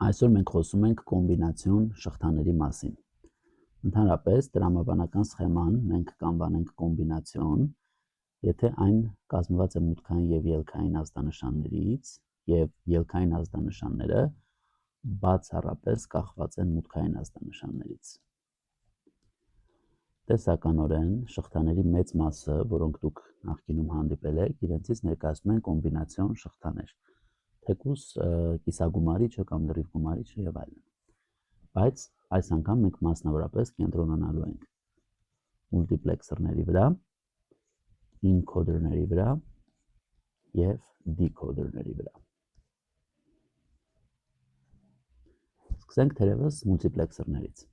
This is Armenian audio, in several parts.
Այսօր մենք խոսում ենք կոմբինացիոն շղթաների մասին։ Ընդհանրապես տրամաբանական սխեման մենք կանվանենք կոմբինացիոն, եթե այն կազմված է մուտքային եւ ելքային ազդանշաններից եւ ելքային ազդանշանները բացառապես կախված են մուտքային ազդանշաններից։ Տեսականորեն շղթաների մեծ մասը, որոնք դուք նախկինում հանդիպել եք, իրենցից ներկայացնում են կոմբինացիոն շղթաներ, թեկուզ կիսագումարիչը կամ լրիվ գումարիչը եւ այլն։ Բայց այս անգամ մենք մասնավորապես կենտրոնանալու ենք մուլտիպլեքսերների վրա, ինքոդերների վրա եւ դիկոդերների վրա։ Սկսենք թերևս մուլտիպլեքսերներից։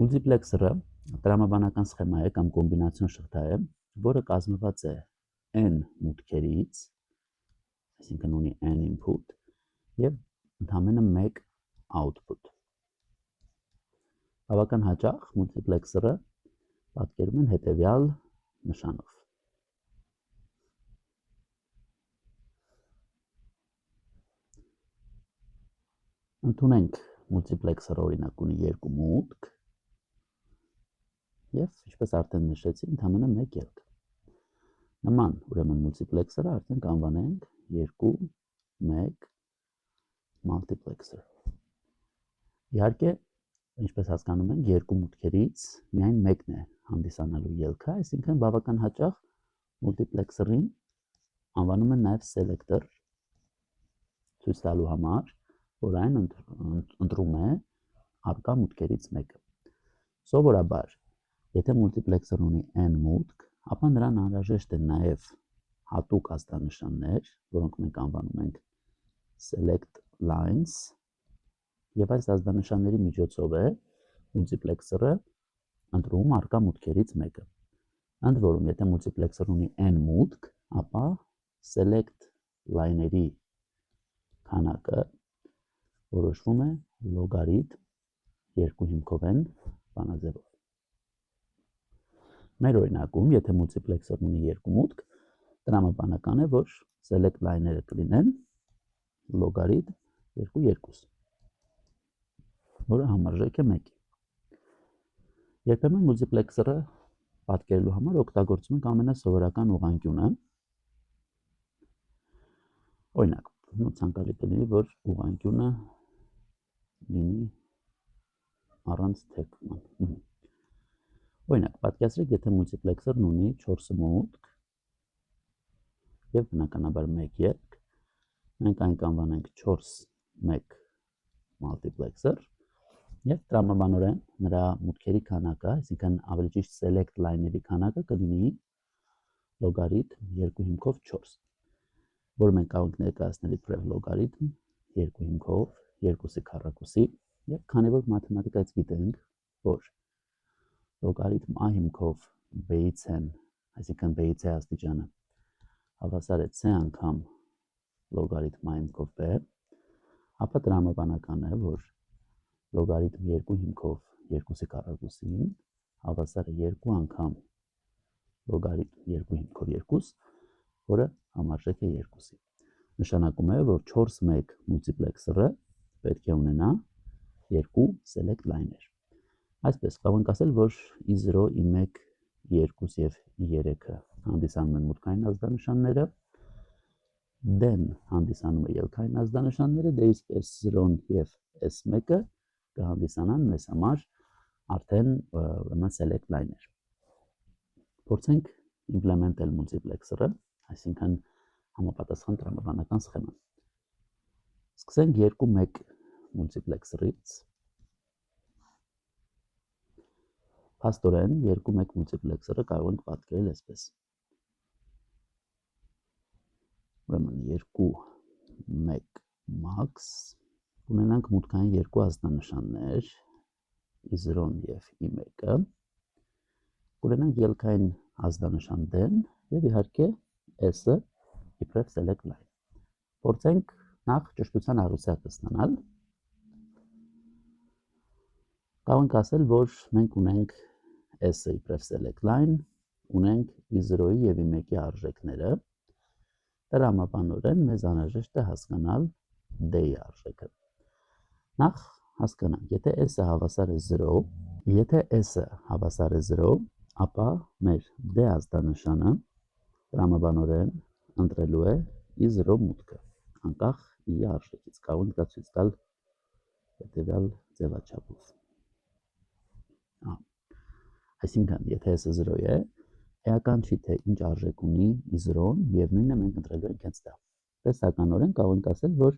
Մուլտիպլեքսերը տրամաբանական սխեմա է կամ կոմբինացիոն շղթա է, որը կազմված է n մուտքերից, այսինքն ունի n input եւ ընդամենը 1 output։ Բավական հաճախ մուլտիպլեքսերը պատկերում են հետեւյալ նշանով։ Ընդունենք մուլտիպլեքսերը օրինակ ունի 2 մուտք եւ ինչպես արդեն նշեցի, ընդամենը 1 ելք։ Նման ուրեմն մուլտիպլեքսերը արդեն կանվանենք 2-1 մալտիպլեքսեր։ Իհարկե, ինչպես հասկանում ենք, 2 մուտքերից միայն մեկն է հանդիսանալու ելքը, այսինքն բավական հաճախ մուլտիպլեքսերին անվանում են նաև սելեկտոր, ցույց տալու համար, որ այն ընտրում է առկա մուտքերից մեկը։ Սովորաբար, եթե մուլտիպլեքսերն ունի n մուտք, ապա նրան անհրաժեշտ է նաև հատուկ ազդանշաններ, որոնք մենք անվանում ենք select lines, եւ այս ազդանշանների միջոցով է մուլտիպլեքսերը ընտրում առկա մուտքերից մեկը։ Ընդ որում, եթե մուլտիպլեքսերն ունի n մուտք, ապա select line-երի քանակը որոշվում է լոգարիթմ 2 հիմքով n բանաձևով։ Մեր օրինակում, եթե մուլտիպլեքսերն ունի 2 մուտք, տրամաբանական է, որ select line-ները կլինեն լոգարիթմ 2, որը համարժեք է 1-ի։ Երբեմն մուլտիպլեքսերը պատկերելու համար օգտագործում ենք ամենասովորական ուղղանկյունը։ Օրինակ, ցանկալի կլինի, որ ուղղանկյունը լինի առանց թեքման։ Օրինակ, պատկերացրեք, եթե մուլտիպլեքսերն ունի 4 մուտք եւ բնականաբար 1 ելք, մենք այն կանվանենք 4-1 մալտիպլեքսեր եւ տրամաբանորեն նրա մուտքերի քանակը, այսինքն ավելի ճիշտ select line-ների քանակը կլինի լոգարիթմ 2 հիմքով 4, որը մենք կարող ենք ներկայացնել իբրև լոգարիթմ 2 հիմքով 2-ի քառակուսի եւ քանի որ մաթեմատիկայից գիտենք, որ լոգարիթմ a հիմքով b-ից n, այսինքն b-ից a աստիճանը հավասար է c անգամ լոգարիթմ a հիմքով b, ապա տրամաբանական է, որ լոգարիթմ 2 հիմքով 2-ի քառակուսին հավասար է 2 անգամ լոգարիթմ 2 հիմքով 2, որը համարժեք է 2-ի։ Նշանակում է, որ 4-1 մուլտիպլեքսերը պետք է ունենա 2 select line-ներ։ Այսպես կարող ենք ասել, որ i0, i1, i2 եւ i3-ը հանդիսանում են մուտքային ազդանշանները, d-ն հանդիսանում է ելքային ազդանշանները, դե իսկ s0-ն եւ s1-ը կհանդիսանան մեզ համար արդեն ուրեմն select line-ներ։ Փորձենք իմպլեմենտել մուլտիպլեքսերը, այսինքն համապատասխան տրամաբանական սխեման։ Սկսենք 2-1 մուլտիպլեքսերից։ Փաստորեն 2-1 մուլտիպլեքսերը կարող ենք պատկերել այսպես։ Ուրեմն 2-1 max ունենանք մուտքային 2 ազդանշաններ, i0-ն եւ i1-ը, ունենանք ելքային ազդանշան d-ն եւ իհարկե s-ը իբրև select line։ Փորձենք նախ ճշտության առուսյակը ստանալ։ Կարող ենք ասել, որ մենք ունենք s-ը իբրև select line, ունենք i0-ի եւ i1-ի արժեքները։ տրամաբանորեն մեզ անհրաժեշտ է հասկանալ d-ի արժեքը։ Նախ հասկանանք, եթե s-ը հավասար է 0, եթե s-ը հավասար է 0, ապա մեր d ազդանշանը տրամաբանորեն ընտրելու է i0 մուտքը, անկախ i-ի արժեքից։ Կարող ենք դա ցույց տալ հետևյալ ձևաչափով։ Այսինքն, եթե s-ը 0 է, էական չի, թե ինչ արժեք ունի i0-ն, եւ նույնը մենք ընտրելու ենք հենց դա։ Տեսականորեն կարող ենք ասել, որ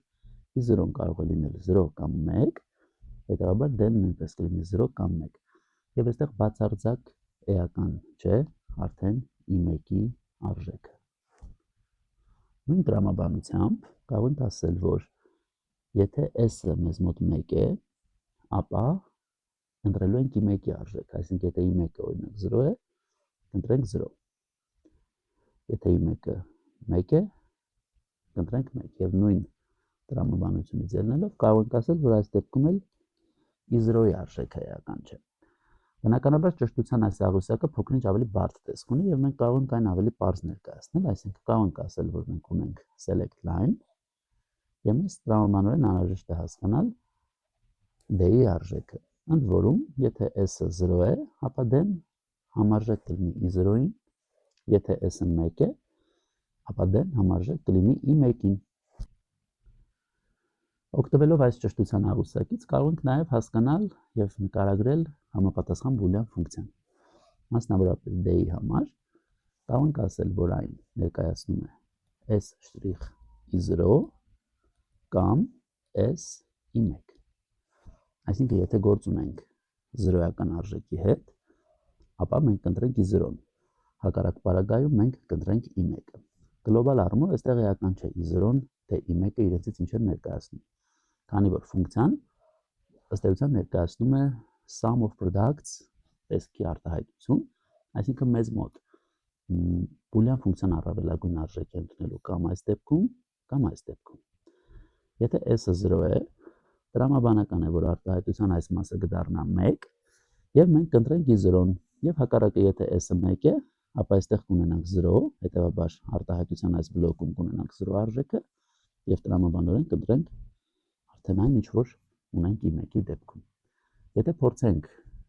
i0-ն կարող է լինել 0 կամ 1, հետեւաբար d-ն նույնպես կլինի 0 կամ 1։ Եվ այստեղ բացարձակ էական չէ արդեն i1-ի արժեքը։ Նույն տրամաբանությամբ կարող ենք ասել, որ եթե s-ը մեզ մոտ 1 է, ապա ընտրելու ենք i1-ի արժեքը, այսինքն եթե i1-ը օրինակ 0 է, ընտրենք 0։ Եթե i1-ը 1 է, ընտրենք 1 եւ նույն տրամաբանությունից ելնելով կարող ենք ասել, որ այս դեպքում էլ i0-ի արժեքը էական չէ։ Բնականաբար ճշտության այս աղյուսակը փոքր-ինչ ավելի բարդ տեսք ունի եւ մենք կարող ենք այն ավելի պարզ ներկայացնել, այսինքն կարող ենք ասել, որ մենք ունենք select line եւ մեզ տրամաբանորեն անհրաժեշտ է հասկանալ d-ի արժեքը։ Ընդ որում, եթե s-ը 0 է, ապա d-ն համարժեք կլինի i0-ին, եթե s-ը 1 է, ապա d-ն համարժեք կլինի i1-ին։ Օգտվելով այս ճշտության աղյուսակից կարող ենք նաև հասկանալ եւ նկարագրել համապատասխան բուլյան ֆունկցիան։ Մասնավորապես d-ի համար կարող ենք ասել, որ այն ներկայացնում է s' կամ s(i1)։ Այսինքն, եթե գործ ունենք 0-ական արժեքի հետ, ապա մենք կընտրենք i0-ն։ Հակառակ պարագայում մենք կընտրենք i1-ը։ Գլոբալ առումով այստեղ էական չէ i0-ն, թե i1-ը իրենցից ինչ է ներկայացնում։ Քանի որ ֆունկցիան ըստ էության ներկայացնում է sum of products տեսքի արտահայտություն, այսինքն մեզ մոտ բուլյան ֆունկցիան առավելագույն արժեք է ընդունելու կամ այս դեպքում, կամ այս դեպքում։ Եթե s-ը 0 է, տրամաբանական է, որ արտահայտության այս մասը կդառնա 1, եւ մենք կընտրենք i0-ն, եւ հակառակը եթե s-ը 1 է, ապա այստեղ կունենանք 0, հետեւաբար արտահայտության այս բլոկում կունենանք 0 արժեքը եւ տրամաբանորեն կընտրենք արդեն այն, ինչ որ ունենք i1-ի դեպքում։ Եթե փորձենք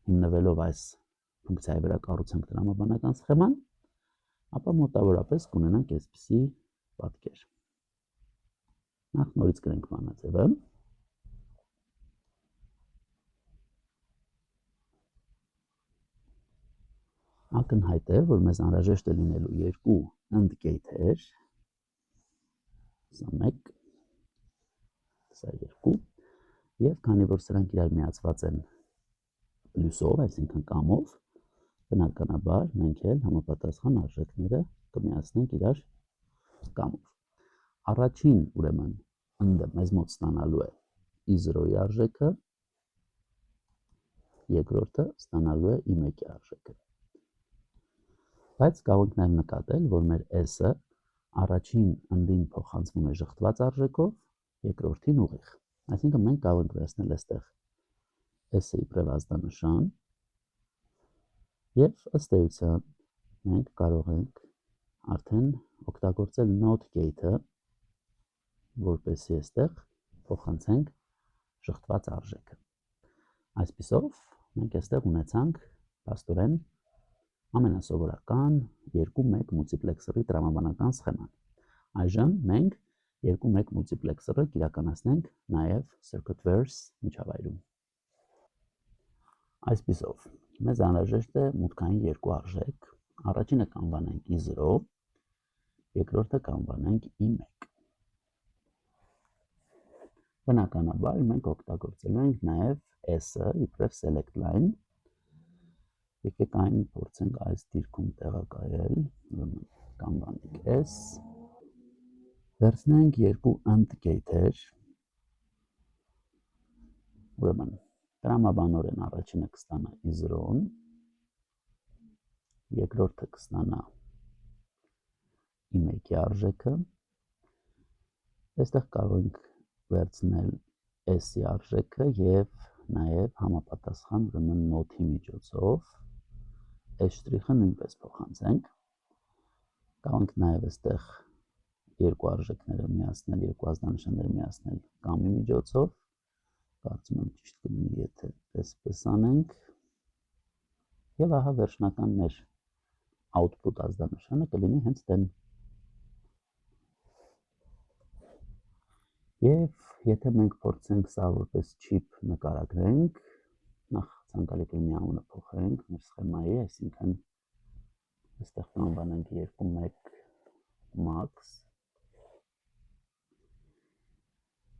հիմնվելով այս ֆունկցիայի վրա կառուցենք տրամաբանական սխեման, ապա մոտավորապես կունենանք այսպիսի պատկեր։ Նախ նորից գրենք մանրաձևը։ Ակնհայտ է, որ մեզ անհրաժեշտ է լինելու երկու AND գեյթեր, սա 1, սա 2, եւ քանի որ սրանք իրար միացված են պլյուսով, այսինքն կամով, բնականաբար մենք էլ համապատասխան արժեքները կմիացնենք իրար կամով։ Առաջին ուրեմն AND-ը մեզ մոտ ստանալու է i0-ի արժեքը, երկրորդը ստանալու է i1-ի արժեքը։ Բայց կարող ենք նաև նկատել, որ մեր s-ը առաջին AND-ին փոխանցվում է ժխտված արժեքով, երկրորդին ուղիղ։ Այսինքն մենք կարող ենք վերցնել այստեղ s-ը իբրև ազդանշան եւ ըստ էության մենք կարող ենք արդեն օգտագործել not gate-ը, որպեսզի այստեղ փոխանցենք ժխտված արժեքը։ Այսպիսով մենք այստեղ ունեցանք փաստորեն ամենասովորական 2-1 մուլտիպլեքսերի տրամաբանական սխեման։ Այժմ մենք 2-1 մուլտիպլեքսերը կիրականացնենք նաև circuit-verse միջավայրում։ Այսպիսով, մեզ անհրաժեշտ է մուտքային երկու արժեք, առաջինը կանվանենք i0, երկրորդը կանվանենք i1։ Բնականաբար մենք օգտագործելու ենք նաև s-ը իբրև select line։ Եկեք այն փորձենք այս դիրքում տեղակայել, ուրեմն կանվանենք s, վերցնենք երկու AND գեյթեր, ուրեմն տրամաբանորեն առաջինը կստանա i0-ն, երկրորդը կստանա i1-ի արժեքը, այստեղ կարող ենք վերցնել s-ի արժեքը եւ նաեւ համապատասխան ուրեմն not-ի միջոցով S' նույնպես փոխանցենք։ Կարող ենք նաև այստեղ երկու արժեքները միացնել, երկու ազդանշանները միացնել կամի միջոցով, կարծում եմ ճիշտ կլինի, եթե այսպես անենք, եւ ահա վերջնական մեր output ազդանշանը կլինի հենց դեն։ Եվ եթե մենք փորձենք սա որպես chip նկարագրենք, նախ ցանկալի կլինի անունը փոխենք մեր սխեմայի, այսինքն այստեղ կանվանենք 2.1 max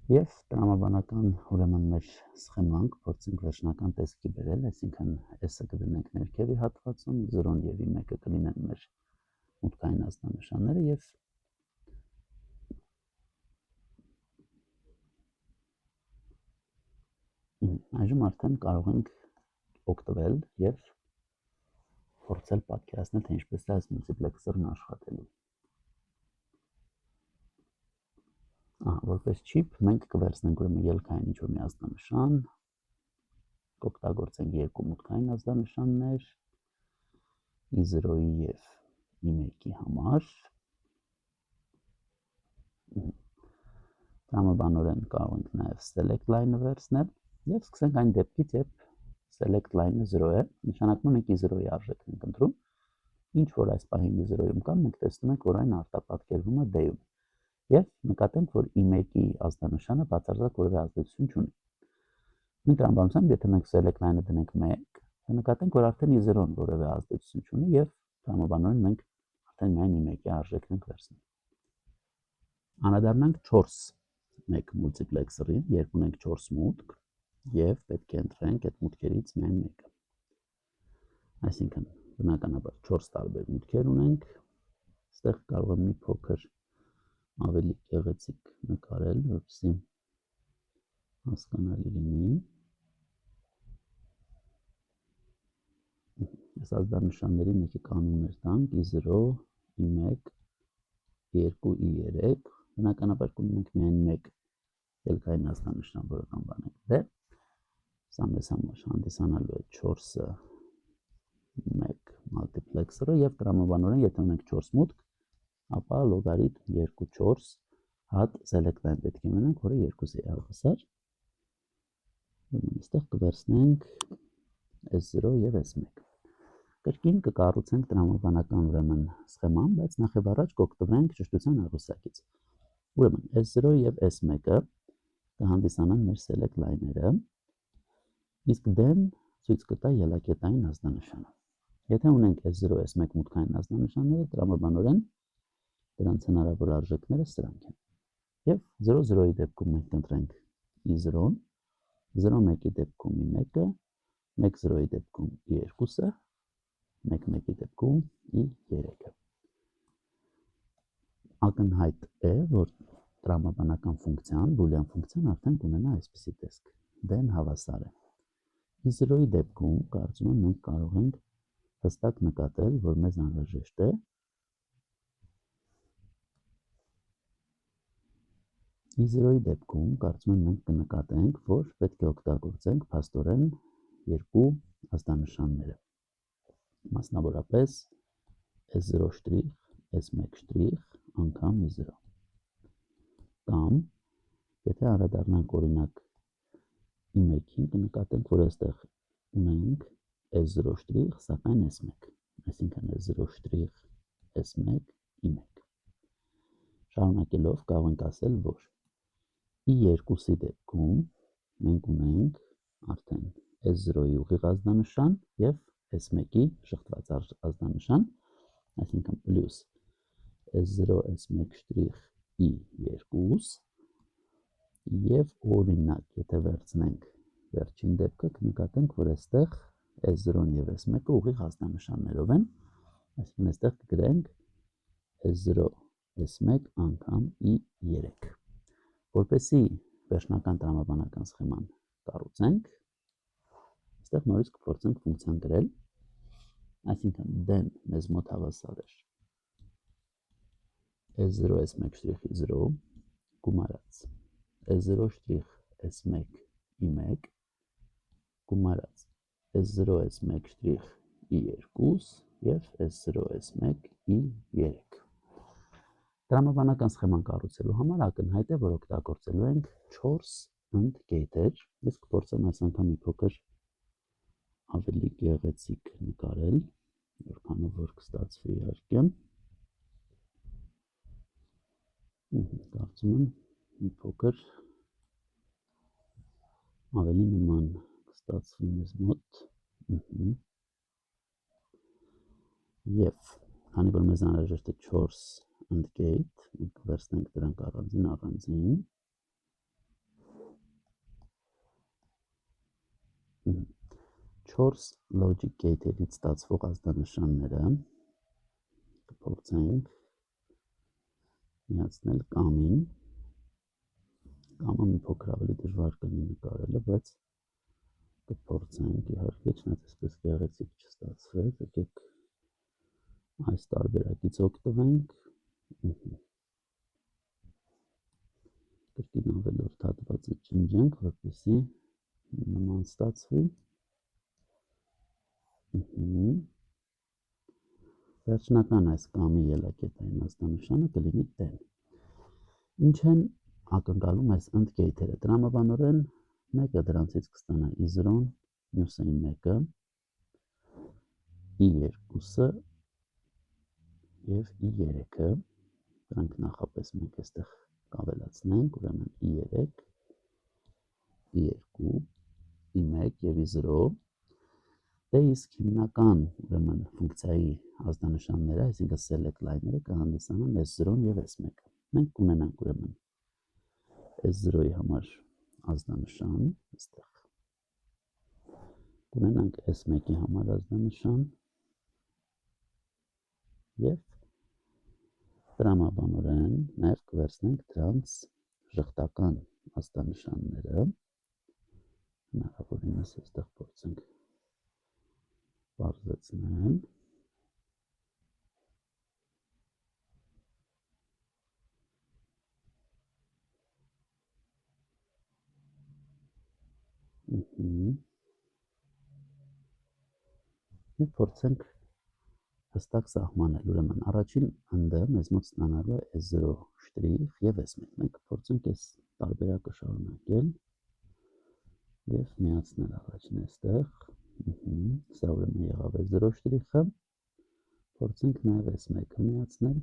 եւ տրամաբանական ուրեմն մեր սխեման փորձենք վերջնական տեսքի բերել, այսինքն S-ը կդնենք ներքևի հատվածում, 0-ն եւ 1-ը կլինեն մեր մուտքային ազդանշանները եւ այժմ արդեն կարող ենք օգտվել եւ փորձել պատկերացնել, թե ինչպես է այս մուլտիպլեքսերն աշխատելու։ Որպես chip մենք կվերցնենք ուրեմն ելքային ինչ-որ մի ազդանշան, կօգտագործենք երկու մուտքային ազդանշաններ I0-ի եւ I1-ի համար։ Տրամաբանորեն կարող ենք նաեւ select line-ը վերցնել եւ սկսենք այն դեպքից, երբ select line-ը 0 է, նշանակում է մենք I0-ի արժեքն ենք ընտրում։ Ինչ որ այս պահին I0-ում կա, մենք տեսնում ենք, որ այն արտապատկերվում է D-ում։ Եվ նկատենք, որ I1-ի ազդանշանը բացարձակ որևէ ազդեցություն չունի։ Մենք տրամաբանությամբ, եթե մենք select line-ը դնենք 1, նկատենք, որ արդեն I0-ն որևէ ազդեցություն չունի եւ տրամաբանորեն մենք արդեն միայն I1-ի արժեքն ենք վերցնում։ Անդրադառնանք 4.1 մուլտիպլեքսերին, երկու ունենք 4 մուտք եւ պետք է ընտրենք այդ մուտքերից միայն մեկը։ Այսինքն, բնականաբար 4 տարբեր մուտքեր ունենք։ Այստեղ կարող եմ մի փոքր ավելի գեղեցիկ նկարել, որպեսզի հասկանալի լինի։ Այս ազդանշանների մեկի կանոններ տանք I0, I1, 2, I3, բնականաբար կունենանք միայն մեկ ելքային ազդանշան, որը կանվանենք D։ Սա մեզ համար հանդիսանալու է 4.1 մալտիպլեքսերը եւ տրամաբանորեն, եթե ունենք 4 մուտք, ապա լոգարիթմ 2/4 հատ select line պետք է ունենանք, որը 2-ի է հավասար։ Այստեղ կվերցնենք S0 եւ S1։ Կրկին կկառուցենք տրամաբանական ուրեմն սխեման, բայց նախ եւ առաջ կօգտվենք ճշտության աղյուսակից։ Ուրեմն S0 եւ S1-ը կհանդիսանան մեր select line-ները, իսկ D-ն ցույց կտա ելակետային ազդանշանը։ Եթե ունենք S0, S1 մուտքային ազդանշանները, տրամաբանորեն դրանց հնարավոր արժեքները սրանք են։ Եվ 0-0-ի դեպքում մենք կընտրենք I0-ն, 0-1-ի դեպքում I1-ը, 1-0-ի դեպքում I2-ը, 1-1-ի դեպքում I3-ը։ Ակնհայտ է, որ տրամաբանական ֆունկցիան, բուլյան ֆունկցիան արդեն կունենա այսպիսի տեսք։ D-ն հավասար է։ I0-ի դեպքում կարծում եմ մենք կարող ենք հստակ նկատել, որ մեզ անհրաժեշտ է I0-ի դեպքում կարծում եմ մենք կնկատենք, որ պետք է օգտագործենք փաստորեն երկու ազդանշանները։ Մասնավորապես S0' S1' անգամ I0։ Կամ եթե անդրադառնանք օրինակ I1-ին, կնկատենք, որ այստեղ ունենք S0', սակայն S1, այսինքն S0' S1 I1։ Շարունակելով կարող ենք ասել, որ I2-ի դեպքում մենք ունենք արդեն S0-ի ուղիղ ազդանշան եւ S1-ի շղթված ազդանշան, այսինքն պլյուս S0 S1' I2 եւ օրինակ, եթե վերցնենք վերջին դեպքը, կնկատենք, որ այստեղ S0-ն եւ S1-ը ուղիղ ազդանշաններով են, այսինքն այստեղ կգրենք S0 S1 անգամ I3։ Որպեսզի վերջնական տրամաբանական սխեման կառուցենք, այստեղ նորից կփորձենք ֆունկցիան գրել, այսինքն D-ն մեզ մոտ հավասար է S0 S1' I0 գումարած S0' S1 I1 գումարած S0 S1' I2 եւ S0 S1 I3։ Տրամաբանական սխեման կառուցելու համար ակնհայտ է, որ օգտագործելու ենք 4 and gate-եր, իսկ փորձեմ այս անգամ մի փոքր ավելի գեղեցիկ նկարել, որքանով որ կստացվի իհարկե։ Կարծում եմ մի փոքր ավելի նման կստացվի մեզ մոտ։ Եվ քանի որ մեզ անհրաժեշտ է 4 and gate, մենք վերցնենք դրանք առանձին։ 4 logic gate-երից ստացվող ազդանշանները կփորձենք միացնել կամին։ Կամը մի փոքր ավելի դժվար կլինի նկարելը, բայց կփորձենք իհարկե, չնայած այսպես գեղեցիկ չստացվեց, եկեք այս տարբերակից օգտվենք։ Կրկին ավելորդ հատվածը ջնջենք, որպեսզի նման ստացվի։ Վերջնական այս կամի ելակետային ազդանշանը կլինի 10։ Ինչ են ակնկալում այս and gate-երը։ Տրամաբանորեն մեկը դրանցից կստանա i0-ն, մյուսը i1-ը, i2-ը և i3-ը։ Դրանք նախապես մենք այստեղ կավելացնենք, ուրեմն i3, i2, i1 և i0։ Դե իսկ հիմնական ուրեմն ֆունկցիայի ազդանշանները, այսինքն select line-ները կհանդիսանան s0-ն և s1-ը։ Մենք կունենանք ուրեմն s0-ի համար ազդանշան, այստեղ կունենանք s1-ի համար ազդանշան և տրամաբանորեն նաև կվերցնենք դրանց ժխտական ազդանշանները, հնարավորինս այստեղ փորձենք պարզեցնել։ Եվ փորձենք հստակ սահմանել, ուրեմն առաջին and-ը մեզ մոտ ստանալու է s0 շտրիխ և s1։ Մենք փորձենք այս տարբերակը շարունակել և միացնել առաջին այստեղ։ Սա ուրեմն եղավ s0 շտրիխը, փորձենք նաև s1-ը միացնել։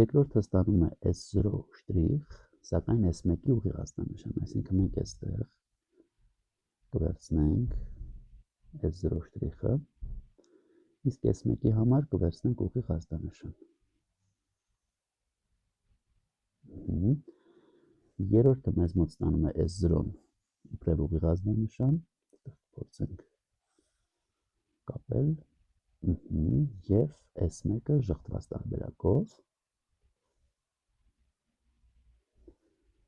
Երկրորդը ստանում է s0 շտրիխ, սակայն s1-ի ուղիղ ազդանշան, այսինքն մենք այստեղ կվերցնենք s0 շտրիխը, իսկ s1-ի համար կվերցնենք ուղիղ ազդանշան։ Երրորդը մեզ մոտ ստանում է s0-ն իբրև ուղիղ ազդանշան, փորձենք կապել, և s1-ը ժխտված տարբերակով,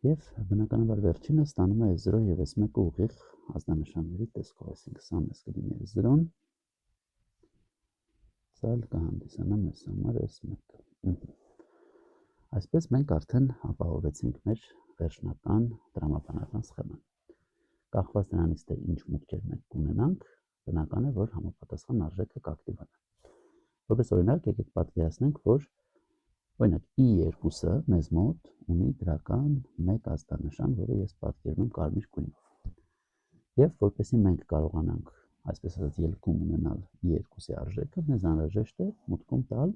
և բնականաբար վերջինը ստանում է s0 և s1-ը ուղիղ ազդանշանների տեսքով, այսինքն սա մեզ կլինի s0-ն, սա կհանդիսանա մեզ համար s1-ը։ Այսպես մենք արդեն ապահովեցինք մեր վերջնական տրամաբանական սխեման։ Կախված նրանից, թե ինչ մուտքեր մենք կունենանք, բնական է, որ համապատասխան արժեքը կակտիվանա։ Որպես օրինակ, եկեք պատկերացնենք, որ օրինակ i2-ը մեզ մոտ ունի դրական մեկ ազդանշան, որը ես պատկերում եմ կարմիր գույնով։ Եվ որպեսզի մենք կարողանանք, այսպես ասած, ելքում ունենալ i2-ի արժեքը, մեզ անհրաժեշտ է մուտքում տալ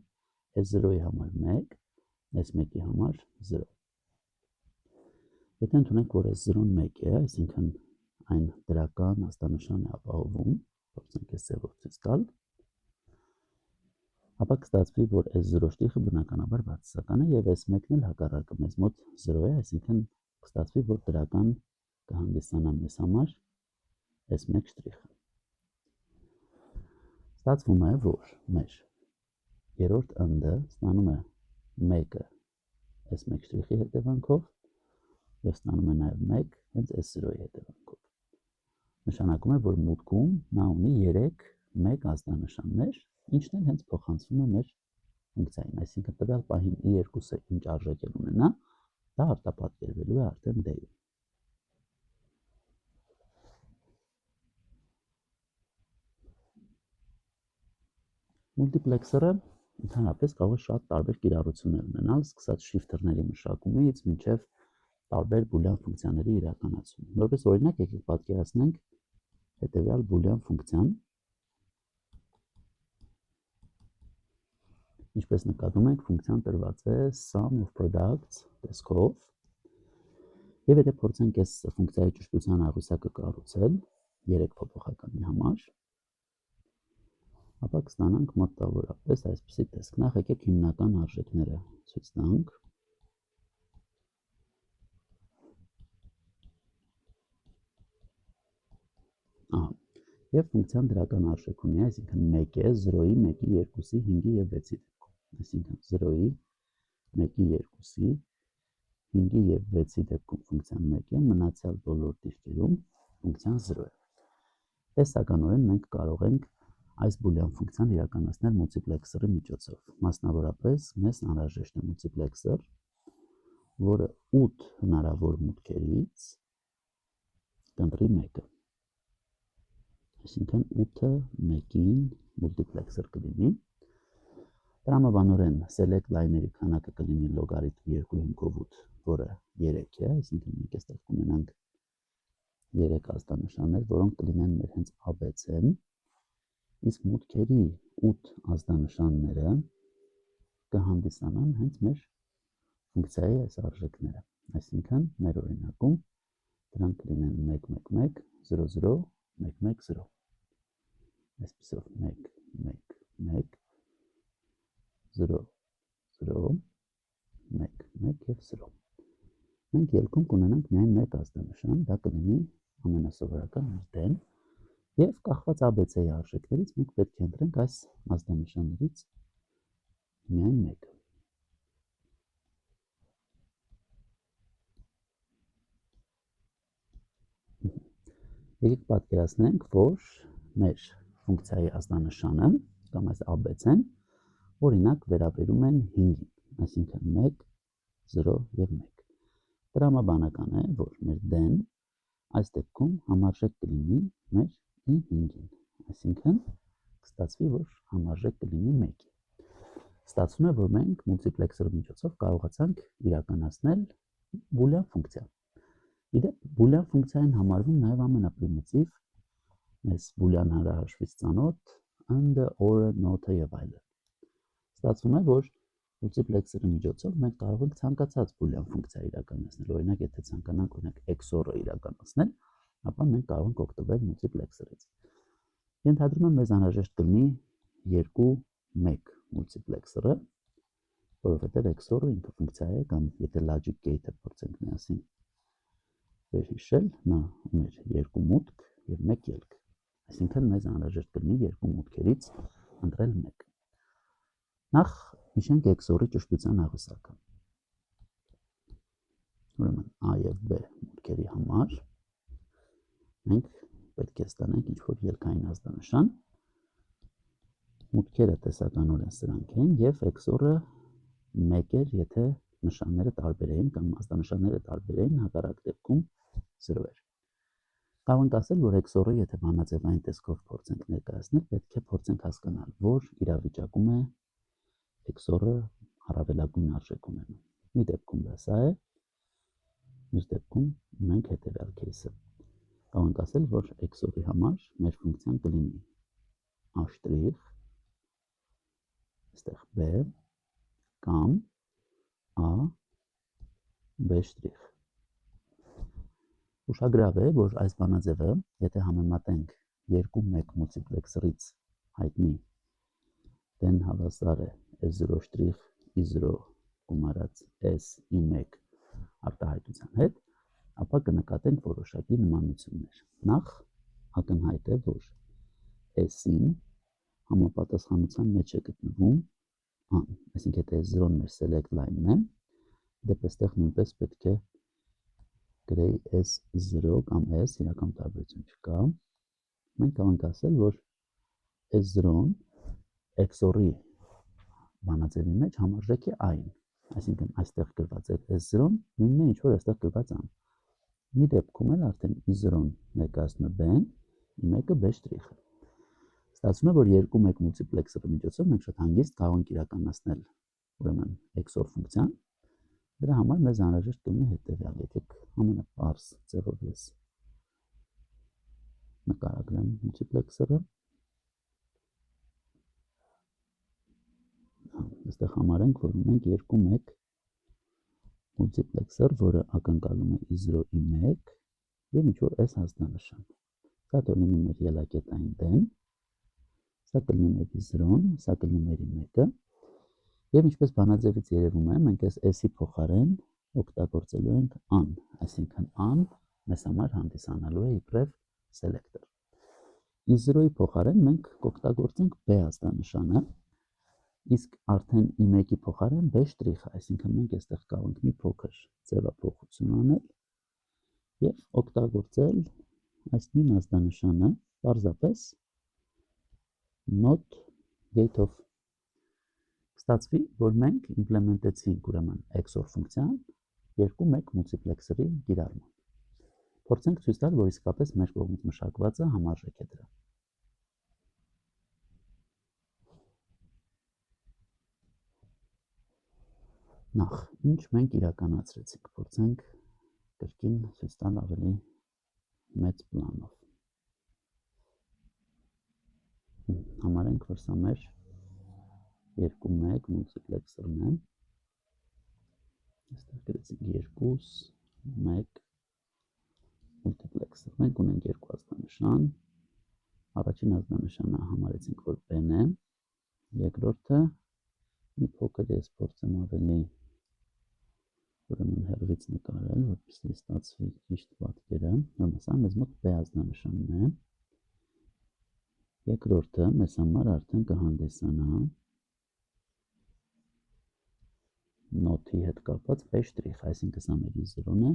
s0-ի համար 1, s1-ի համար 0։ Եթե ընդունենք, որ s0-ն 1 է, այսինքն այն դրական ազդանշան է ապահովում, փորձենք այս ձևով ցույց տալ, ապա կստացվի, որ s0 շտրիխը բնականաբար բացասական է և s1-ն էլ հակառակը մեզ մոտ 0 է, այսինքն կստացվի, որ դրական կհանդիսանա մեզ համար s1 շտրիխը։ Ստացվում է, որ մեր երրորդ and-ը ստանում է 1-ը s1 շտրիխի հետևանքով և ստանում է նաև 1 հենց s0-ի հետևանքով։ Նշանակում է, որ մուտքում նա ունի 3 մեկ ազդանշաններ, ինչն էլ հենց փոխանցվում է մեր ֆունկցիային, այսինքն տվյալ պահին i2-ը ինչ արժեք էլ ունենա, դա արտապատկերվելու է արդեն d-ում։ Մուլտիպլեքսերը Ընդհանրապես կարող է շատ տարբեր կիրառություններ ունենալ, սկսած շիֆթերների մշակումից մինչև տարբեր բուլյան ֆունկցիաների իրականացում։ Որպես օրինակ, եկեք պատկերացնենք հետևյալ բուլյան ֆունկցիան։ Ինչպես նկատում ենք, ֆունկցիան տրված է sum of products տեսքով։ Եվ եթե փորձենք այս ֆունկցիայի ճշտության աղյուսակը կառուցել 3 փոփոխականի համար, ապա կստանանք մոտավորապես այսպիսի տեսք։ Նախ եկեք հիմնական արժեքները ցույց տանք։ Եվ ֆունկցիան դրական արժեք ունի, այսինքն 1 է 0-ի, 1-ի, 2-ի, 5-ի եւ 6-ի դեպքում։ Այսինքն 0-ի, 1-ի, 2-ի, 5-ի եւ 6-ի դեպքում ֆունկցիան 1 է, մնացյալ բոլոր դիրքերում ֆունկցիան 0 է։ Տեսականորեն մենք կարող ենք այս բուլյան ֆունկցիան իրականացնել մուլտիպլեքսերի միջոցով։ Մասնավորապես մեզ անհրաժեշտ է մուլտիպլեքսեր, որը 8 հնարավոր մուտքերից կընտրի 1-ը։ Այսինքն 8-ը 1-ին մուլտիպլեքսեր կլինի։ Տրամաբանորեն select line-ների քանակը կլինի լոգարիթմ 2 հիմքով 8, որը 3 է, այսինքն մենք այստեղ կունենանք 3 ազդանշաններ, որոնք կլինեն մեր հենց ABC-ն, իսկ մուտքերի 8 ազդանշանները կհանդիսանան հենց մեր ֆունկցիայի այս արժեքները։ Այսինքն մեր օրինակում դրանք կլինեն 1 1 1 0 0 1 1 0։ Այսպիսով 1 1 1 0 0 1 1 եւ 0։ Մենք ելքում կունենանք միայն մեկ ազդանշան, դա կլինի ամենասովորական մեր դեն, եւ կախված ABC-ի արժեքներից մենք պետք է ընտրենք այս ազդանշաններից միայն մեկը։ Եկեք պատկերացնենք, որ մեր ֆունկցիայի ազդանշանը կամ այս ABC-ն օրինակ վերաբերում են 5-ին, այսինքն 1 0 եւ 1։ Տրամաբանական է, որ մեր դեն այս դեպքում համարժեք կլինի մեր i5-ին, այսինքն կստացվի, որ համարժեք կլինի 1-ի։ Ստացվում է, որ մենք մուլտիպլեքսերի միջոցով կարողացանք իրականացնել բուլյան ֆունկցիա։ Իդեպ բուլյան ֆունկցիան համարվում նաև ամենապրիմիտիվ մեզ բուլյան հանրահաշվից ծանոթ and, or, not-ը եւ այլն։ Ստացվում է, որ մուլտիպլեքսերի միջոցով մենք կարող ենք ցանկացած բուլյան ֆունկցիա իրականացնել։ Օրինակ, եթե ցանկանանք օրինակ XOR-ը իրականացնել, ապա մենք կարող ենք օգտվել մուլտիպլեքսերից։ Ենթադրում եմ մեզ անհրաժեշտ կլինի 2-1 մուլտիպլեքսերը, որովհետեւ XOR-ը ինքը ֆունկցիա է, կամ եթե logic gate-ը փորձենք միասին վերհիշել, նա ուներ 2 մուտք եւ 1 ելք։ Այսինքն մեզ անհրաժեշտ կլինի 2 մուտքերից ընտրել 1։ Նախ հիշենք XOR-ի ճշտության աղյուսակը։ Ուրեմն A եւ B մուտքերի համար մենք պետք է ստանանք ինչ-որ ելքային ազդանշան։ Մուտքերը տեսականորեն սրանք են եւ XOR-ը 1 էր, եթե նշանները տարբեր էին կամ ազդանշանները տարբեր էին, հակառակ դեպքում 0 էր։ Կարող ենք ասել, որ XOR-ը, եթե բանաձևային տեսքով փորձենք ներկայացնել, պետք է փորձենք հասկանալ, որ իրավիճակում է XOR-ը առավելագույն արժեք ունենում։ Մի դեպքում դա սա է, մյուս դեպքում ունենք հետևյալ кейսը։ Կարող ենք ասել, որ XOR-ի համար մեր ֆունկցիան կլինի A', այստեղ B կամ A B'։ Ուշագրավ է, որ այս բանաձևը, եթե համեմատենք 2-1 մուլտիպլեքսերից հայտնի դեն հավասար է S0' I0 գումարած S I1 արտահայտության հետ, ապա կնկատենք որոշակի նմանություններ։ Նախ ակնհայտ է, որ S-ին համապատասխանության մեջ է գտնվում A, այսինքն եթե S0-ն մեր select line-ն է, դեպ այստեղ նույնպես պետք է գրեի S0 կամ S, իրական տարբերություն չկա։ Մենք կարող ենք ասել, որ S0-ն XOR-ի բանաձևի մեջ համարժեք է A-ին, այսինքն այստեղ գրված է S0-ն նույնն է, ինչ որ այստեղ գրված A-ն։ Մի դեպքում էլ արդեն I0-ն ներկայացնում է B-ն, I1-ը B'։ Ստացվում է, որ 2-1 մուլտիպլեքսորի միջոցով մենք շատ հանգիստ կարող ենք իրականացնել ուրեմն XOR ֆունկցիան։ Դրա համար մեզ անհրաժեշտ կլինի հետևյալը, եկեք ամենապարզ ձևով ես նկարագրեմ մուլտիպլեքսորը։ Այստեղ համարենք, որ ունենք 2-1 մուլտիպլեքսոր, որը ակնկալում է i0 i1 եւ ինչ-որ s հաստանշան։ Սա կլինի մեր ելակետային դեն, սա կլինի մեր i0-ն, սա կլինի մեր i1-ը, եւ ինչպես բանաձևից երևում է, մենք այս s-ի փոխարեն օգտագործելու ենք an, այսինքն an մեզ համար հանդիսանալու է իբրև selector։ i0-ի փոխարեն մենք կօգտագործենք b հաստանշանը, իսկ արդեն i1-ի փոխարեն b շտրիխը, այսինքն մենք այստեղ կարող ենք մի փոքր ձևափոխություն անել եւ օգտագործել այս նույն հաստանշանը պարզապես not gate-ով։ Ստացվի, որ մենք իմպլեմենտեցինք ուրեմն XOR ֆունկցիան 2-1 մուլտիպլեքսորի կիրառմամբ։ Փորձենք ցույց տալ, որ իսկապես մեր կողմից մշակվածը համարժեք է դրա։ Նախ, ինչ մենք իրականացրեցինք, փորձենք կրկին ցույց տալ ավելի մեծ պլանով։ Համարենք, որ սա մեր 2-1 մուլտիպլեքսորն է։ Այստեղ գրեցինք 2-1 մուլտիպլեքսոր։ Մենք ունենք երկու հաստանշան։ Առաջին հաստանշանը համարեցինք, որ b-ն է, երկրորդը մի փոքր ես փորձեմ ավելի ուրեմն հեռվից նկարել, որպեսզի ստացվի ճիշտ պատկերը։ Ուրեմն սա մեզ մոտ b հաստանշանն է։ Երկրորդը մեզ համար արդեն կհանդիսանա նոթի հետ կապված b շտրիխ, այսինքն սա մեր i0-ն է,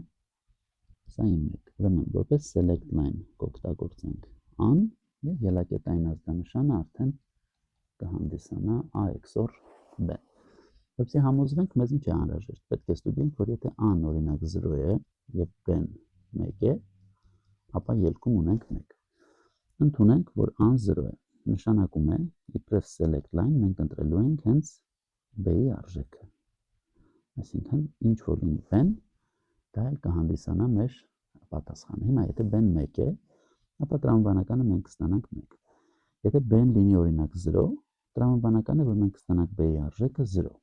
սա i1։ Ուրեմն որպես select line կօգտագործենք an եւ ելակետային հաստանշանը արդեն կհանդիսանա a XOR b։ Որպեսզի համոզվենք, մեզ ինչ է անհրաժեշտ, պետք է ստուգենք, որ եթե a-ն օրինակ 0 է եւ b-ն 1 է, ապա ելքում ունենք 1։ Ընդունենք, որ a-ն 0 է, նշանակում է իբրև select line մենք ընտրելու ենք հենց b-ի արժեքը։ Այսինքն, ինչ որ լինի b-ն, դա էլ կհանդիսանա մեր պատասխանը։ Հիմա եթե b-ն 1 է, ապա տրամաբանականը մենք կստանանք 1։ Եթե b-ն լինի օրինակ 0, տրամաբանական է, որ մենք կստանանք b-ի արժեքը 0։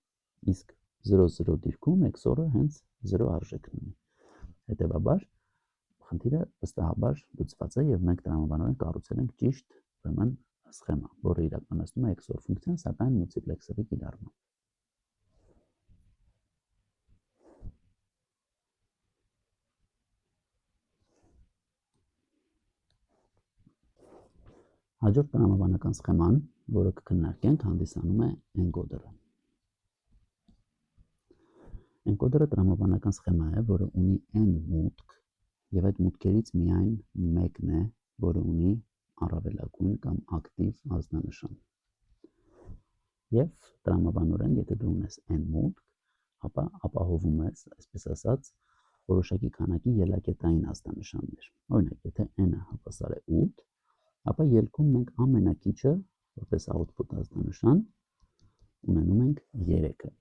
Իսկ 0-0 դիրքում XOR-ը հենց 0 արժեքն ունի։ Հետևաբար, խնդիրը վստահաբար լուծված է եւ մենք տրամաբանորեն կառուցել ենք ճիշտ ուրեմն սխեմա, որը իրականացնում է XOR ֆունկցիան, սակայն մուլտիպլեքսորի կիրառմամբ։ Հաջորդ տրամաբանական սխեման, որը կքննարկենք, հանդիսանում է encoder-ը։ Encoder-ը տրամաբանական սխեմա է, որը ունի n մուտք, եւ այդ մուտքերից միայն մեկն է, որը ունի առավելագույն կամ ակտիվ ազդանշան։ Եվ տրամաբանորեն, եթե դու ունես n մուտք, ապա ապահովում ես, այսպես ասած, որոշակի քանակի ելակետային ազդանշաններ։ Օրինակ, եթե n-ը հավասար է 8, ապա ելքում մենք ամենակիչը, որպես output ազդանշան, ունենում ենք 3-ը։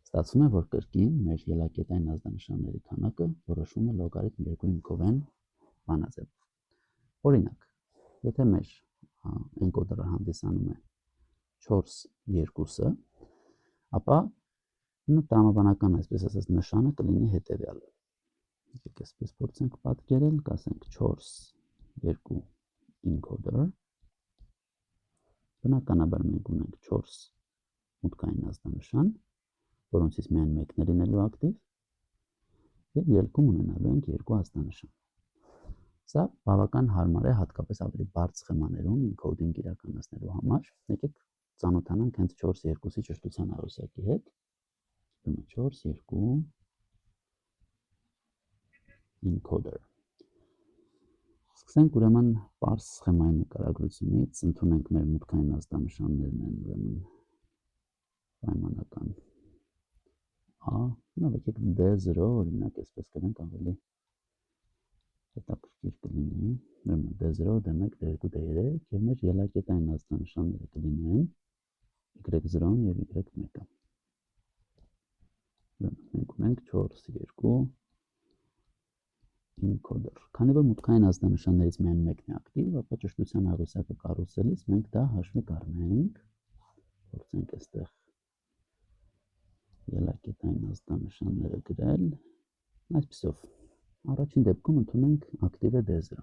Ստացվում է, որ կրկին մեր ելակետային ազդանշանների քանակը որոշվում է լոգարիթմ 2-ի հինգով n բանաձևով։ Օրինակ, եթե մեր encoder-ը հանդիսանում է 4-2-ը, ապա տրամաբանական, այսպես ասած, նշանը կլինի հետևյալը։ Եկեք այսպես փորձենք պատկերել, կասենք 4-2 encoder, բնականաբար մենք ունենք 4 մուտքային ազդանշան, որոնցից միայն մեկն է լինելու ակտիվ, եւ ելքում ունենալու ենք 2 ազդանշան։ Սա բավական հարմար է հատկապես ավելի բարդ սխեմաներում encoding իրականացնելու համար։ Եկեք ծանոթանանք հենց 4-2-ի ճշտության աղյուսակի հետ։ 4-2 encoder։ Սկսենք ուրեմն պարզ սխեմայի նկարագրությունից, ընդունենք մեր մուտքային ազդանշաններն են ուրեմն պայմանական a, նավեկեք d0, օրինակ այսպես կրենք ավելի հետաքրքիր կլինի, ուրեմն D0, D1, D2, D3 եւ մեր ելակետային ազդանշանները կլինեն Y0-ն եւ Y1-ը։ Ուրեմն մենք ունենք 4, 2 encoder։ Քանի որ մուտքային ազդանշաններից միայն մեկն է ակտիվ, ապա ճշտության աղյուսակը կառուցելիս մենք դա հաշվի կառնենք, փորձենք այստեղ ելակետային ազդանշանները գրել, այսպիսով առաջին դեպքում ընդունենք ակտիվ է D0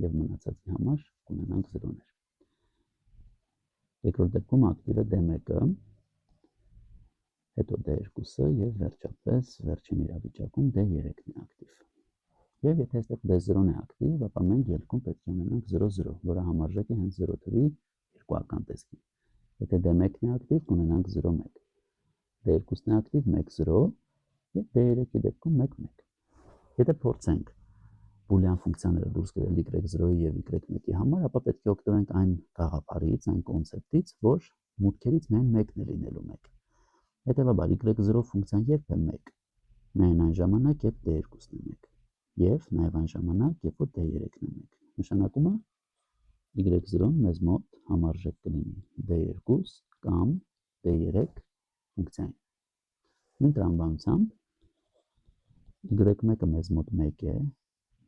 եւ մնացածի համար կունենանք 0-ներ։ Երկրորդ դեպքում ակտիվ է D1-ը, հետո D2-ը եւ վերջապես վերջին իրավիճակում D3-ն է ակտիվ։ Եվ եթե այստեղ D0-ն է ակտիվ, ապա մենք ելքում պետք է ունենանք 0-0, որը համարժեք է հենց 0 թվի երկուական տեսքին։ Եթե D1-ն է ակտիվ, կունենանք 0-1, D2-ն է ակտիվ 1-0 եւ D3-ի դեպքում 1-1։ Եթե փորձենք բուլյան ֆունկցիաները դուրս գրել y0-ի եւ y1-ի համար, ապա պետք է օգտվենք այն գաղափարից, այն կոնցեպտից, որ մուտքերից միայն մեկն է լինելու 1։ Հետևաբար y0 ֆունկցիան երբ է 1, միայն այն ժամանակ, երբ D2-ն է 1, եւ նաեւ այն ժամանակ, երբ որ D3-ն է 1։ Նշանակում է y0-ն մեզ մոտ համարժեք կլինի D2 կամ D3 ֆունկցիային։ Մենք տրամաբանությամբ y1-ը մեզ մոտ 1 է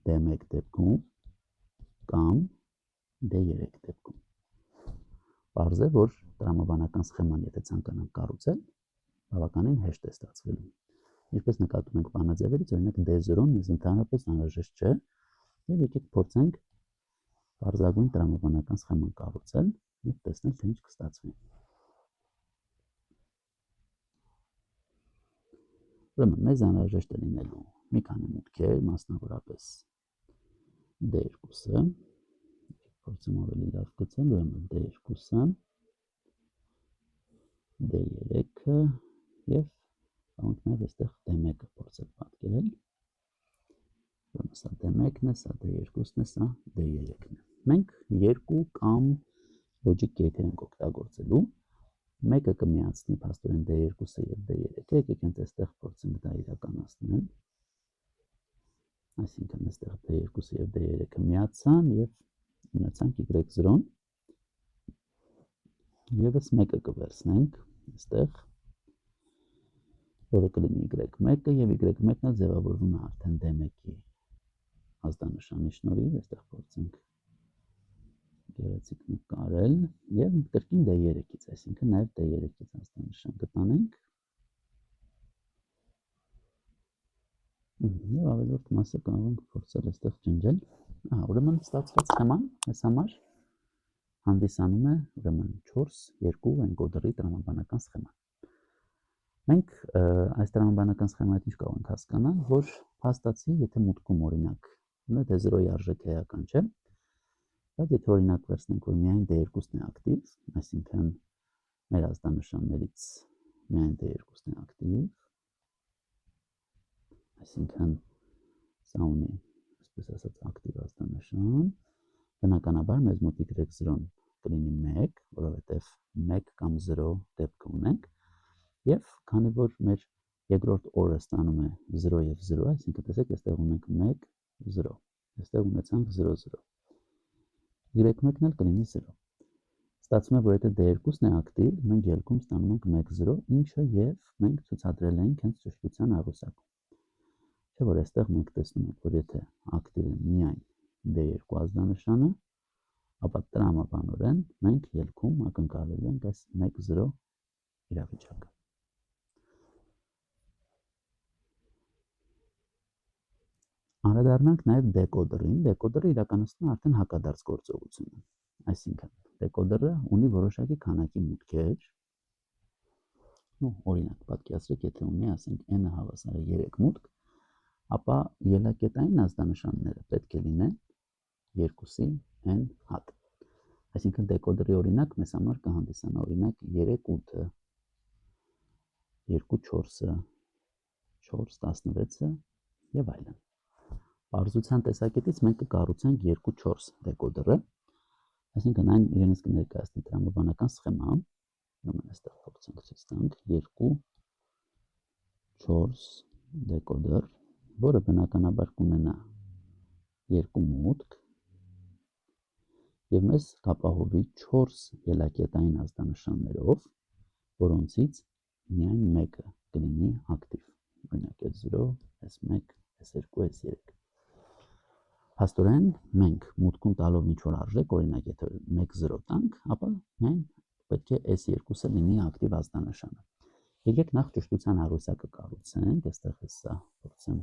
D1 դեպքում կամ D3 դեպքում։ Պարզ է, որ տրամաբանական սխեման եթե ցանկանանք կառուցել, բավականին հեշտ է ստացվելու։ Ինչպես նկատում ենք բանաձևերից, օրինակ D0-ն մեզ ընդհանրապես անհրաժեշտ չէ, եւ եկեք փորձենք բարձրագույն տրամաբանական սխեման կառուցել եւ տեսնել, թե ինչ կստացվի։ Ուրեմն մեզ անհրաժեշտ է լինելու մի քանի մուտքեր, մասնավորապես D2-ը, փորձեմ ավելի լավ գծել, ուրեմն D2-ը, D3-ը եւ կարող ենք նաեւ այստեղ D1-ը փորձել պատկերել։ Ուրեմն սա D1-ն է, սա D2-ն է, սա D3-ն է։ Մենք երկու կամ logic gate-եր ենք օգտագործելու։ Մեկը կմիացնի փաստորեն D2-ը եւ D3-ը, եկեք հենց այստեղ փորձենք դա իրականացնել։ Այսինքն այստեղ D2-ը եւ D3-ը միացան եւ ունեցանք y0-ն։ Եվս մեկը կվերցնենք այստեղ, որը կլինի y1-ը եւ y1-ն էլ ձևավորվում է արդեն D1-ի ազդանշանի շնորհիվ, այստեղ փորձենք գեղեցիկ նկարել եւ կրկին D3-ից, այսինքն նաեւ D3-ից ազդանշան կտանենք։ Եվ ավելորդ մասը կարող ենք փորձել այստեղ ջնջել։ Ահա, ուրեմն ստացված սխեման այս համար հանդիսանում է ուրեմն 4-2 encoder-ի տրամաբանական սխեման։ Մենք այս տրամաբանական սխեմայից ինչ կարող ենք հասկանալ, որ փաստացի, եթե մուտքում օրինակ D0-ի արժեքը էական չէ, բայց եթե օրինակ վերցնենք, որ միայն D2-ն է ակտիվ, այսինքն մեր ազդանշաններից միայն D2-ն է ակտիվ, այսինքն սա ունի, այսպես ասած, ակտիվ ազդանշան, բնականաբար մեզ մոտ y0-ն կլինի 1, որովհետև 1 կամ 0 դեպք ունենք, եւ քանի որ մեր երկրորդ օրը ստանում է 0 եւ 0, այսինքն տեսեք, այստեղ ունենք 1 0, այստեղ ունեցանք 0 0, y1-ն էլ կլինի 0։ Ստացվում է, որ եթե D2-ն է ակտիվ, մենք ելքում ստանում ենք 1 0, ինչը եւ մենք ցուցադրել ենք հենց ճշտության աղյուսակում։ Չէ՞ որ այստեղ մենք տեսնում ենք, որ եթե ակտիվ է միայն D2 ազդանշանը, ապա տրամաբանորեն մենք ելքում ակնկալելու ենք այս 1 0 իրավիճակը։ Անդրադառնանք նաև դեկոդերին։ Դեկոդերը իրականացնում է արդեն հակադարձ գործողությունը։ Այսինքն, դեկոդերը ունի որոշակի քանակի մուտքեր։ Օրինակ, պատկերացրեք, եթե ունի, ասենք, n-ը հավասար է 3 մուտք, ապա ելակետային ազդանշանները պետք է լինեն 2-ի n հատ։ Այսինքն դեկոդերի օրինակ մեզ համար կհանդիսանա օրինակ 3 8-ը, 2 4-ը, 4 16-ը եւ այլն։ Պարզության տեսակետից մենք կկառուցենք 2-4 դեկոդերը, այսինքն այն իրենից կներկայացնի տրամաբանական սխեմա, ուրեմն այստեղ փորձենք ցույց տանք 2-4 դեկոդեր, որը բնականաբար կունենա երկու մուտք եւ մեզ կապահովի 4 ելակետային ազդանշաններով, որոնցից միայն մեկը կլինի ակտիվ։ Օրինակ S0, S1, S2, S3։ Փաստորեն մենք մուտքում տալով ինչ-որ արժեք, օրինակ եթե 1-0 տանք, ապա միայն պետք է S2-ը լինի ակտիվ ազդանշանը։ Եկեք նախ ճշտության առույցակը կառուցենք, այստեղ հեսա փորձեմ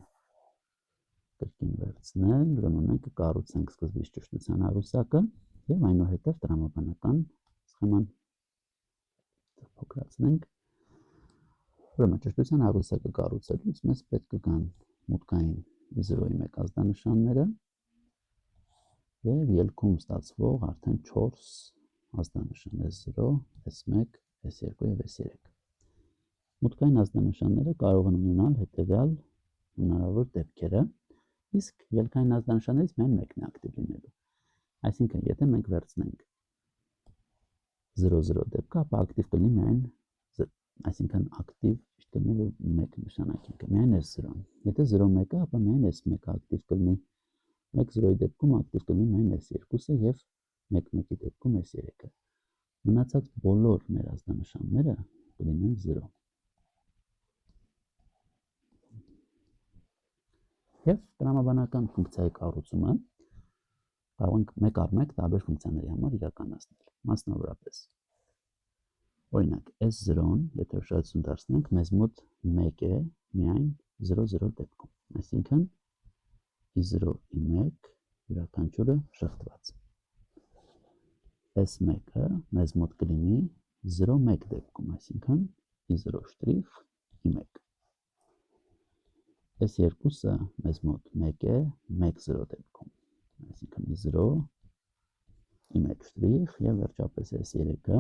կրկին վերցնել, ուրեմն մենք կառուցենք սկզբից ճշտության առույցակը եւ այնուհետեւ տրամաբանական սխեման փոքրացնենք։ Ուրեմն ճշտության առույցակը կառուցելուց մեզ պետք կգան մուտքային I0-ի 1 ազդանշանները եւ ելքում ստացվող արդեն 4 ազդանշան S0, S1, S2 եւ S3։ Մուտքային ազդանշանները կարող են ունենալ հետեւյալ հնարավոր դեպքերը, իսկ ելքային ազդանշաններից միայն մեկն է ակտիվ լինելու։ Այսինքն, եթե մենք վերցնենք 0-0 դեպքը, ապա ակտիվ կլինի միայն, այսինքն ակտիվ ճիշտ կլինի, որ 1 նշանակենք, միայն S0-ն։ Եթե 0-1-ը, ապա միայն S1-ը ակտիվ կլինի։ 1-0-ի դեպքում ակտիվ կլինի միայն S2-ը եւ 1-1-ի դեպքում S3-ը։ Մնացած բոլոր մեր ազդանշանները կլինեն 0։ Եվ տրամաբանական ֆունկցիայի կառուցումը կարող ենք մեկ առ մեկ տարբեր ֆունկցիաների համար իրականացնել։ Մասնավորապես, օրինակ S0-ն, եթե ուշադրություն դարձնենք, մեզ մոտ 1 է միայն 0-0 դեպքում։ Այսինքն I0, I1 յուրաքանչյուրը շղթված։ S1-ը մեզ մոտ կլինի 0-1 դեպքում, այսինքն I0 շտրիխ, I1։ S2-ը մեզ մոտ 1 է 1-0 դեպքում, այսինքն I0, I1 շտրիխ եւ վերջապես S3-ը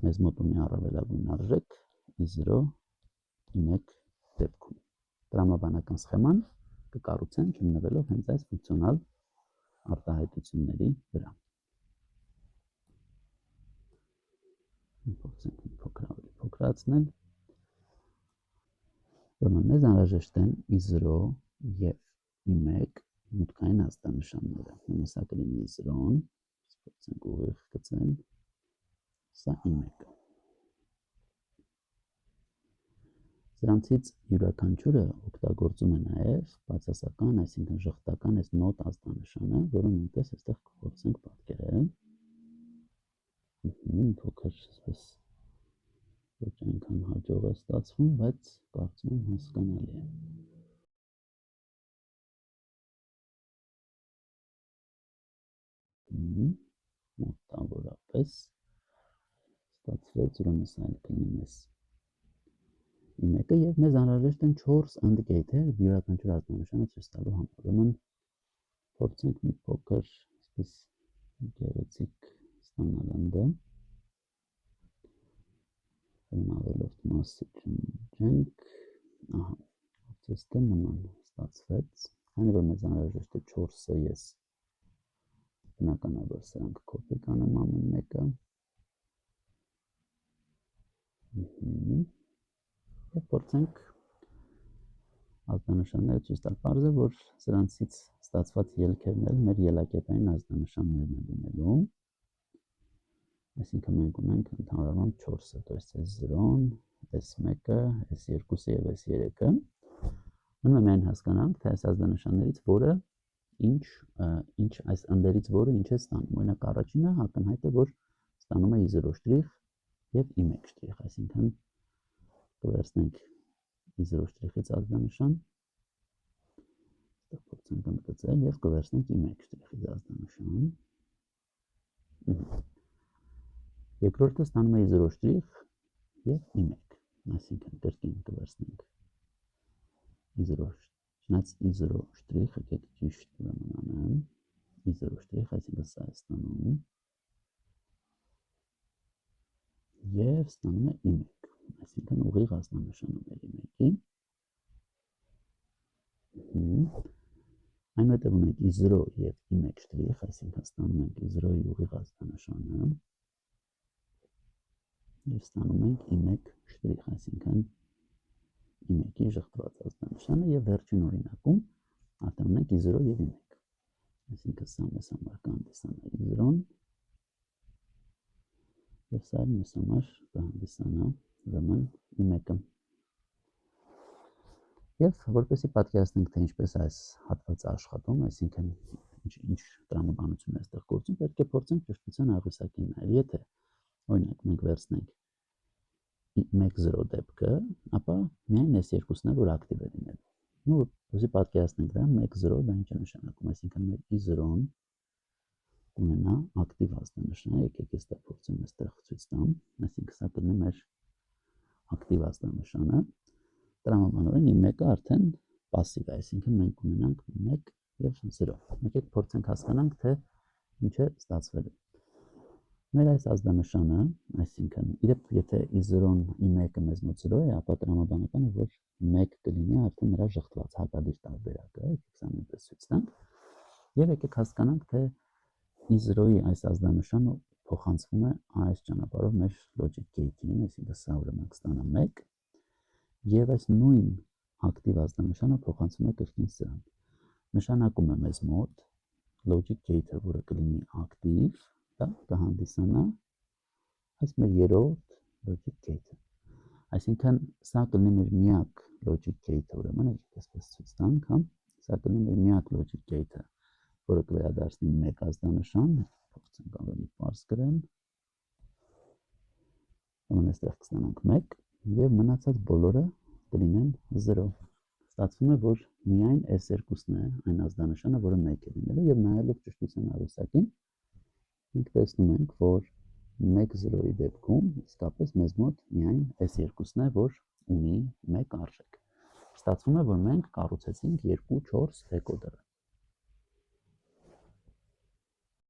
մեզ մոտ ունի առավելագույն արժեք I0, I1 դեպքում։ Տրամաբանական սխեման կկառուցենք հիմնվելով հենց այս ֆունկցիոնալ արտահայտությունների վրա։ Փորձենք փոքր ավելի փոքրացնել։ Ուրեմն մեզ անհրաժեշտ են I0 եւ I1 մուտքային ազդանշանները։ Ուրեմն սա կլինի I0-ն, փորձենք ուղիղ գծել, սա I1-ը։ Սրանցից յուրաքանչյուրը օգտագործում է նաև բացասական, այսինքն ժխտական այս նոտ ազդանշանը, որը նույնպես այստեղ կփորձենք պատկերել։ Փոքր այսպես ոչ այնքան հաջող է ստացվում, բայց կարծում եմ հասկանալի է։ Մոտավորապես ստացվեց, ուրեմն սա կլինի մեզ I1-ը եւ մեզ անհրաժեշտ են 4 ընդգեյթեր յուրաքանչյուր ազդանշանը ցույց տալու համար։ Ուրեմն փորձենք մի փոքր այսպես գեղեցիկ ստանալ ընդը։ Ավելորդ մասը ջնջենք։ Ահա, process-ը նման ստացվեց։ Քանի որ մեզ անհրաժեշտ է 4-ը, ես բնականաբար սրանք կոպի կանեմ ամեն մեկը։ Եվ փորձենք ազդանշանները ցույց տալ։ Պարզ է, որ սրանցից ստացված ելքերն էլ մեր ելակետային ազդանշաններն են լինելու։ Այսինքն մենք ունենք ընդհանրապես 4-ը, то есть S0-ն, S1-ը, S2-ը եւ S3-ը։ Մնում է միայն հասկանանք, թե այս ազդանշաններից որը ինչ այս ընդերից որը ինչ է ստանում։ Օրինակ առաջինը ակնհայտ է, որ ստանում է I0 շտրիխ եւ I1 շտրիխ, այսինքն կվերցնենք I0 շտրիխից ազդանշան, փորձենք ընդգծել եւ կվերցնենք I1 շտրիխից ազդանշան։ Երկրորդը ստանում է I0 շտրիխ եւ I1, այսինքն կրկին կվերցնենք I0 շնաց I0 շտրիխը եկեք ճիշտ ուրեմն անեմ, I0 շտրիխ, այսինքն սա է ստանում եւ ստանում է I1, այսինքն ուղիղ ազդանշանում է I1-ի։ Այնուհետև ունենք I0 եւ I1 շտրիխ, այսինքն ստանում ենք I0-ի ուղիղ ազդանշանը եւ ստանում ենք I1 շտրիխ, այսինքն I1-ի ժխտված ազդանշանը եւ վերջին օրինակում արդեն Այստեղ ունենք i0 և i1, այսինքն սա մեզ համար կհանդիսանա i0-ն, և սա մեզ համար կհանդիսանա ուրեմն i1-ը։ Եվ որպեսզի պատկերացնենք, թե ինչպես այս հատվածը աշխատում, այսինքն ինչ տրամաբանություն է այստեղ գործում, պետք է փորձենք ճշտության աղյուսակին նայել։ Եթե օրինակ մենք վերցնենք 1-0 դեպքը, ապա միայն այս երկուսն է, որ ակտիվ է լինելու։ Ու ուզի պատկերացնենք դա 1-0, դա ինչ է նշանակում, այսինքն մեր i0-ն կունենա ակտիվ ազդանշան, եկեք ես դա փորձեմ այստեղ ցույց տամ, այսինքն սա կլինի մեր ակտիվ ազդանշանը, տրամաբանորեն i1-ը արդեն պասիվ է, այսինքն մենք ունենանք 1 և 0։ Եկեք փորձենք հասկանանք, թե ինչ է ստացվելու։ Մեր այս ազդանշանը, այսինքն իրեւ եթե i0-ն i1-ը մեզ մոտ 0 է, ապա տրամաբանական է, որ 1 կլինի արդեն նրա ժխտված հակադիր տարբերակը, եկեք սա նույնպես ցույց տանք։ Եվ եկեք հասկանանք, թե i0-ի այս ազդանշանը փոխանցվում է այս ճանապարհով մեր logic gate-ին, այսինքն սա ուրեմն կստանա 1, եւ այս նույն ակտիվ ազդանշանը փոխանցվում է կրկին սրան։ Նշանակում է մեզ մոտ logic gate-ը, որը կլինի ակտիվ, դա կհանդիսանա այս մեր երրորդ logic gate-ը։ Այսինքն սա կլինի մեր միակ logic gate-ը, ուրեմն այսպես ցույց տանք, հա, սա կլինի մեր միակ logic gate-ը, որը կվերադառնի 1 ազդանշան, փորձենք ավելի պարզ գրել։ Ուրեմն այստեղ կստանանք 1 եւ մնացած բոլորը կլինեն 0։ Ստացվում է, որ միայն այս երկուսն է այն ազդանշանը, որը 1 է լինելու, եւ նայելով ճշտության աղյուսակին մենք տեսնում ենք, որ 1-0-ի դեպքում իսկապես մեզ մոտ միայն այս երկուսն է, որ ունի 1 արժեք։ Ստացվում է, որ մենք կառուցեցինք 2-4 դեկոդեր։